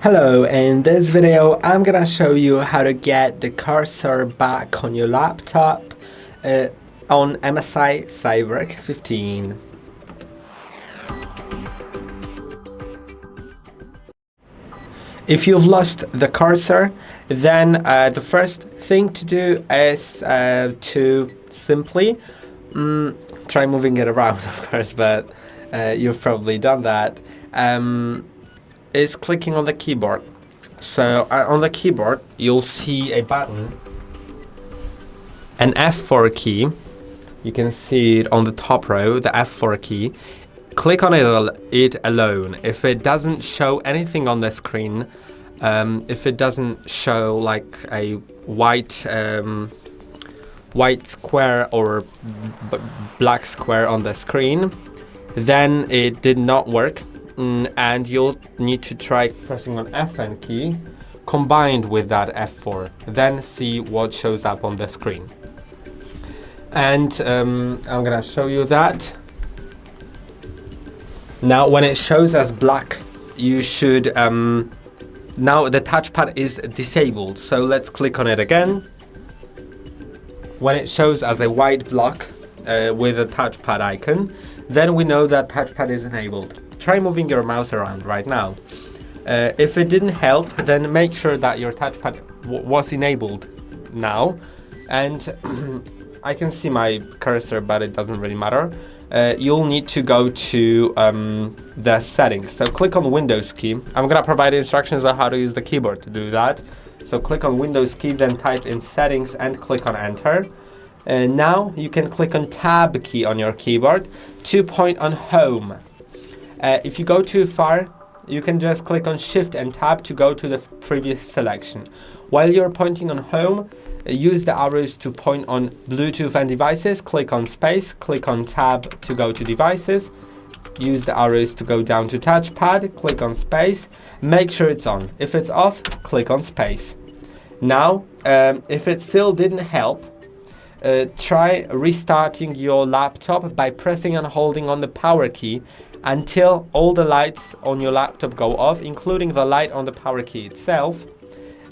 Hello, in this video I'm gonna show you how to get the cursor back on your laptop on MSI Cyborg 15. If you've lost the cursor, then the first thing to do is to simply try moving it around, of course, but you've probably done that. Is clicking on the keyboard. So on the keyboard you'll see a button, an F4 key. You can see it on the top row, the F4 key. Click on it alone. If it doesn't show anything on the screen, if it doesn't show like a white square or black square on the screen, then it did not work. And you'll need to try pressing on Fn key combined with that F4, then see what shows up on the screen. And I'm gonna show you that. Now when it shows as black, you should now the touchpad is disabled, so let's click on it again. When it shows as a white block with a touchpad icon, then we know that touchpad is enabled. Try moving your mouse around right now. If it didn't help, then make sure that your touchpad was enabled now. And I can see my cursor, but it doesn't really matter. You'll need to go to the settings. So click on Windows key. I'm gonna provide instructions on how to use the keyboard to do that. So click on Windows key, then type in settings and click on enter. Now you can click on tab key on your keyboard to point on home. If you go too far, you can just click on Shift and Tab to go to the previous selection. While you're pointing on home, use the arrows to point on Bluetooth and devices. Click on space, click on Tab to go to devices. Use the arrows to go down to touchpad, click on space. Make sure it's on. If it's off, click on space. Now, if it still didn't help, try restarting your laptop by pressing and holding on the power key until all the lights on your laptop go off, including the light on the power key itself,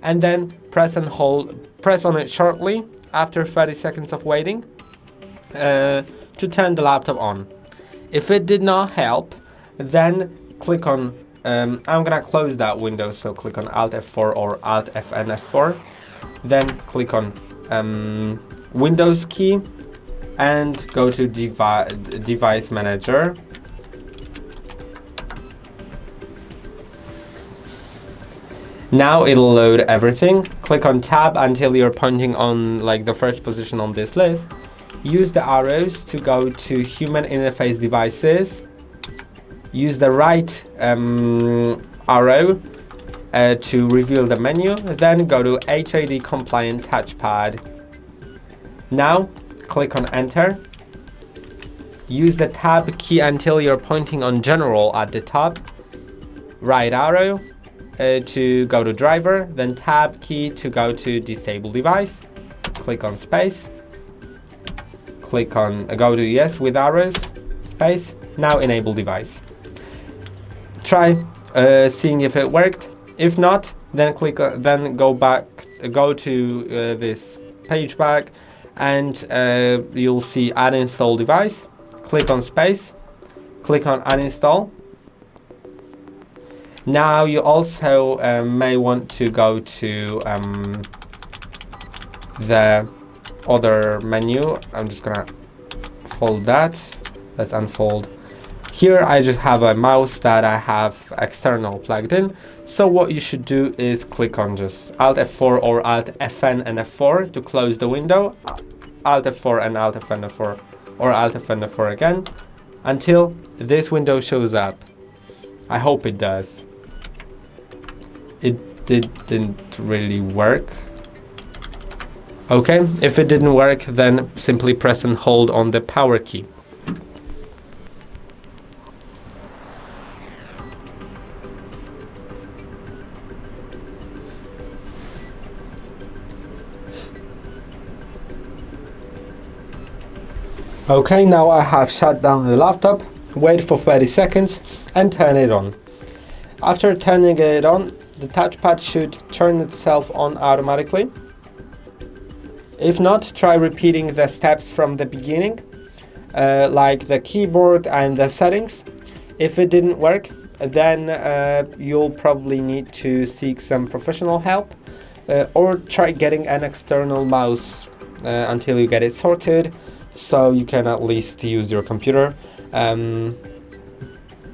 and then press on it shortly after 30 seconds of waiting to turn the laptop on. If it did not help, then click on I'm gonna close that window, so click on Alt F4 or Alt Fn F4, then click on Windows key and go to device manager. Now it'll load everything. Click on tab until you're pointing on like the first position on this list. Use the arrows to go to human interface devices. Use the right arrow to reveal the menu. Then go to HID compliant touchpad. Now click on enter. Use the tab key until you're pointing on general at the top. Right arrow to go to driver, then tab key to go to disable device. Click on space. Click on go to yes with arrows, space. Now enable device. Try seeing if it worked. If not, then then go to this page back, and you'll see uninstall device. Click on space. Click on uninstall. Now you also may want to go to the other menu. I'm just gonna fold that. Let's unfold. Here I just have a mouse that I have external plugged in. So what you should do is click on just Alt F4 or Alt Fn and F4 to close the window. Alt F4 and Alt Fn F4 or Alt Fn F4 again until this window shows up. I hope it does. It didn't really work. Okay, if it didn't work, then simply press and hold on the power key. Okay, now I have shut down the laptop. Wait for 30 seconds and turn it on. After turning it on, the touchpad should turn itself on automatically. If not, try repeating the steps from the beginning, like the keyboard and the settings. If it didn't work, then you'll probably need to seek some professional help, or try getting an external mouse until you get it sorted, so you can at least use your computer. And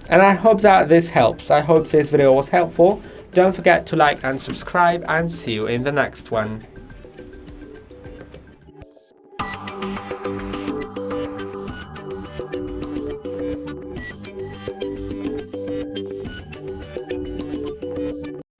I hope that this helps. I hope this video was helpful. Don't forget to like and subscribe, and see you in the next one.